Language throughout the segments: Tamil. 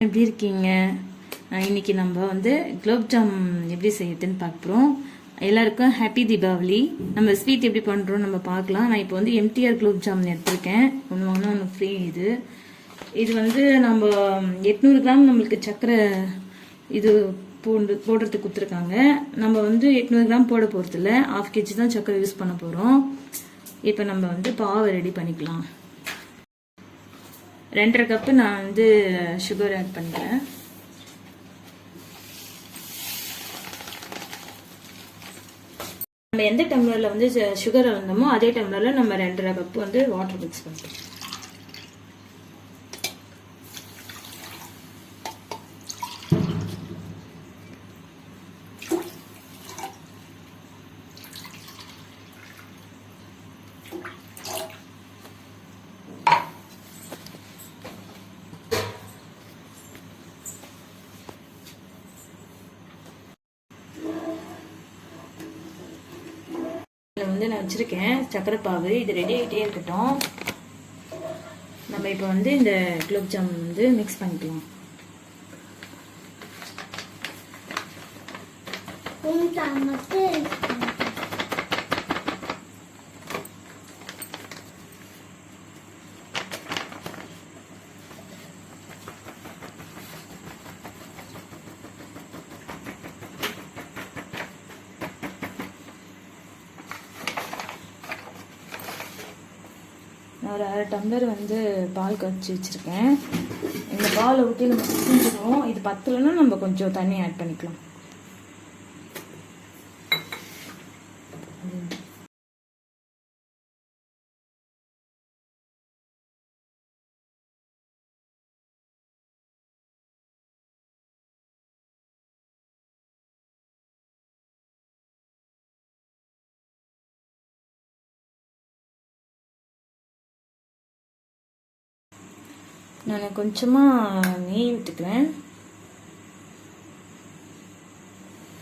எப்படி இருக்கீங்க? இன்னைக்கு நம்ம வந்து குலோப் ஜாம் எப்படி செய்யறதுன்னு பார்க்குறோம். எல்லாருக்கும் ஹாப்பி தீபாவளி. நம்ம ஸ்வீட் எப்படி பண்ணுறோம் நம்ம பார்க்கலாம். நான் இப்போ வந்து எம்டிஆர் குலோப் ஜாமுன் எடுத்திருக்கேன். ஒன்று வாங்கினா ஒன்று ஃப்ரீ. இது வந்து நம்ம 800 கிராம் நம்மளுக்கு சர்க்கரை இது போடுறதுக்கு கொடுத்துருக்காங்க. நம்ம வந்து 800 கிராம் போட போகிறதில்ல, 1/2 kg தான் சர்க்கரை யூஸ் பண்ண போகிறோம். இப்போ நம்ம வந்து பாவை ரெடி பண்ணிக்கலாம். 2.5 கப்பு நான் வந்து சுகர் ஆட் பண்ணிக்கிறேன். நம்ம எந்த டம்ளரில் வந்து சுகர் வந்தோமோ அதே டம்ளரில் நம்ம 2.5 கப்பு வந்து வாட்டர் மிக்ஸ் பண்ணிக்கலாம். வந்து நான் வச்சிருக்கேன் சக்கரை பாவு. இது ரெடி ஆகிட்டே இருக்கட்டும். நம்ம இப்போ வந்து இந்த குலோப் ஜாமுன் வந்து மிக்ஸ் பண்ணிக்கலாம். நான் ஒரு 1/2 டம்ளர் வந்து பால் காய்ச்சி வச்சுருக்கேன். இந்த பாலை ஊற்றி நம்ம பிழிஞ்சிடுவோம். இது பத்தலைன்னா நம்ம கொஞ்சம் தண்ணி ஆட் பண்ணிக்கலாம். நான் கொஞ்சமாக நெய் விட்டுக்கிறேன்.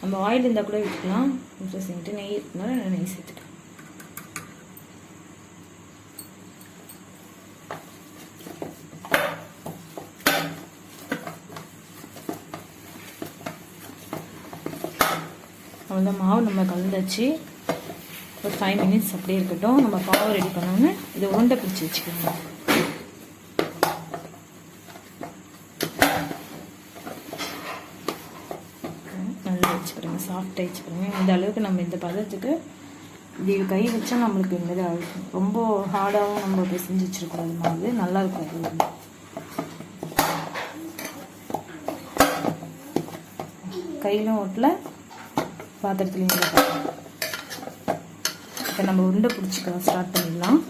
நம்ம ஆயில் இருந்தால் கூட விட்டுக்கலாம். கொஞ்சம் சேர்த்து நெய் இருக்குனால நான் நெய் சேர்த்துட்டேன். அவ்வளோதான், மாவு நம்ம கலந்தாச்சு. ஒரு 5 மினிட்ஸ் அப்படியே இருக்கட்டும். நம்ம பாவை ரெடி பண்ணோன்னு இதை உருண்டை பிடிச்சி வச்சுக்கோங்க. நல்லா வச்சு பாருங்க, சாஃப்டாக வச்சு பாருங்க. இந்த அளவுக்கு நம்ம இந்த பதத்துக்கு இப்படி கை வச்சா நம்மளுக்கு இந்த மாதிரி ரொம்ப ஹார்டாகவும் நம்ம போய் செஞ்சு வச்சிருக்கூடாது. மாதிரி நல்லா இருக்கும். அது கையிலும் ஓட்டல, பாத்திரத்துலையும். இப்போ நம்ம உருண்டை பிடிச்சிக்கலாம், ஸ்டார்ட் பண்ணிடலாம்.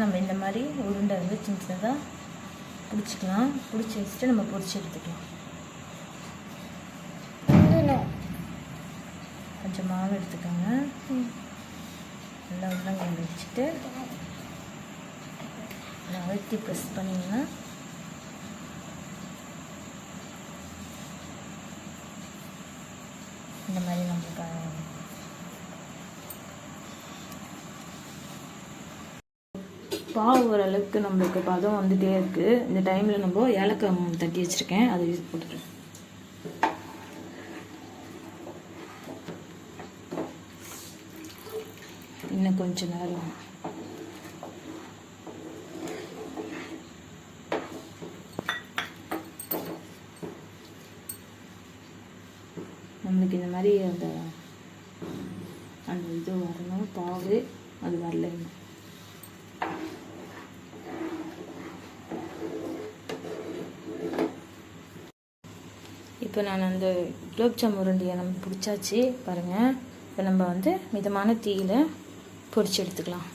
நம்ம இந்த மாதிரி உருண்டை வந்து சின்ன சின்னதாக பிடிச்சிக்கலாம். பிடிச்சி வச்சுட்டு நம்ம பொரிச்சு எடுத்துக்கலாம். கொஞ்சம் மாவு எடுத்துக்கோங்க. நல்லா உருளைங்க வச்சுட்டு நல்லா அழுத்தி ப்ரெஸ் பண்ணிங்கன்னா இந்த மாதிரி நம்மளுக்கு பாவு ஓரளவுக்கு நம்மளுக்கு பதம் வந்துட்டே இருக்குது. இந்த டைமில் நம்ம ஏலக்காய் தட்டி வச்சுருக்கேன், அதை யூஸ் போட்டுக்கிறேன். இன்னும் கொஞ்சம் நேரம் நம்மளுக்கு இந்த மாதிரி அந்த இது வரணும். பாவு அது வரல. இப்போ நான் அந்த குலோப் ஜாம் உருண்டையை நம்ம பிடிச்சாச்சு பாருங்கள். இப்போ நம்ம வந்து மிதமான தீயில் பொரிச்சு எடுத்துக்கலாம்.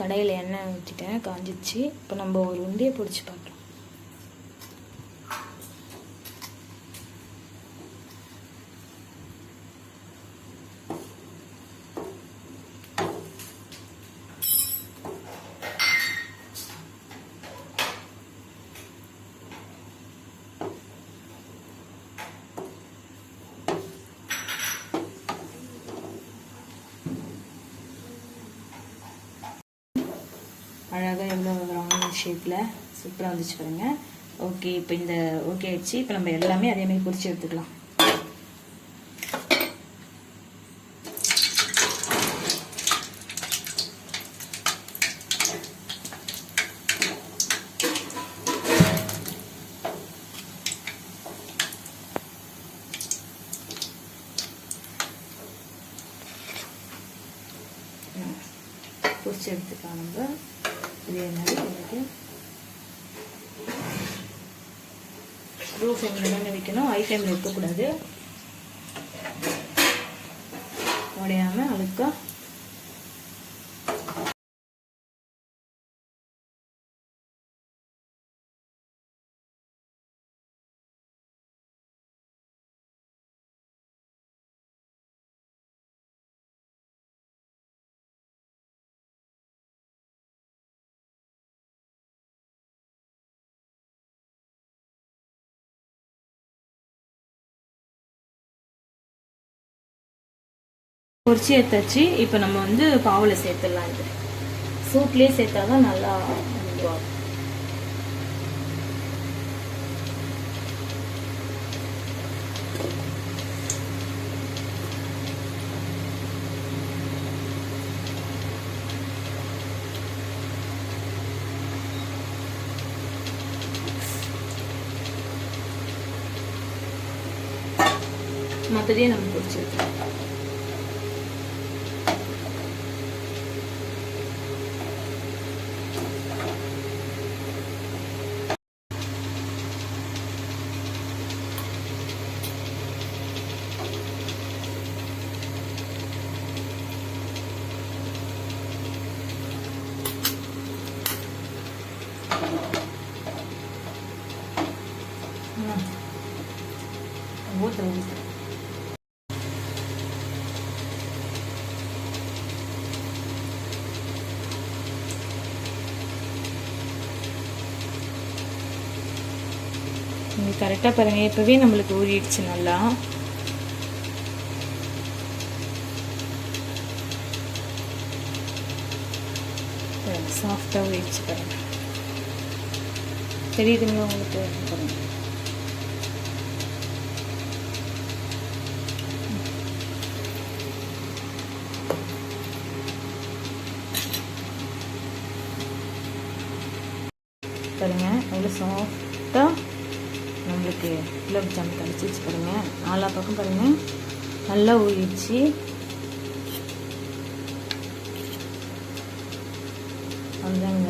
கடையில் எண்ணெய் ஊற்றிட்டேன், காஞ்சிச்சு. இப்போ நம்ம ஒரு உருண்டையை பிடிச்சி பார்க்கலாம். அழகாக எவ்வளோ ரவுண்ட் ஷேப்பில் சூப்பராக வந்துச்சு பாருங்கள். ஓகே, இப்போ இந்த ஓகே ஆயிடுச்சு. இப்போ நம்ம எல்லாமே அதேமாதிரி பொரிச்சு எடுத்துக்கலாம். பொரிச்சு எடுத்துக்கலாம். நம்ம இதே மாதிரி எனக்கு லோ ஃப்ளேமில் தானே வைக்கணும், ஹை ஃப்ளேமில் இருக்கக்கூடாது. உடையாமல் அழுக்கா பொரிச்சு எடுத்தாச்சு. இப்போ நம்ம வந்து பாவில் சேர்த்துடலாம். இது சூட்லேயே சேர்த்தாதான் நல்லா வந்துடும். மற்றதையே நம்ம பொரிச்சு எடுத்துக்கலாம். ஊற்று கரெக்டாக பாருங்கள். இப்போவே நம்மளுக்கு ஊறிடுச்சு நல்லா. சாஃப்டாக ஊறிடுச்சு பாருங்கள். தெரியுதுங்களா உங்களுக்கு? பாருங்கள். பாருங்கள் எவ்வளோ சாஃப்டாக நம்மளுக்கு குலோப் ஜாமுன் கிடச்சிச்சு பாருங்கள். நாலா பக்கம் பாருங்கள் நல்லா ஊறிடுச்சு. அதுதாங்க,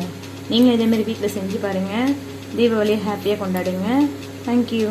நீங்கள் இதேமாரி வீட்டில் செஞ்சு பாருங்கள். தீபாவளியை ஹாப்பியாக கொண்டாடுங்க. தேங்க்யூ.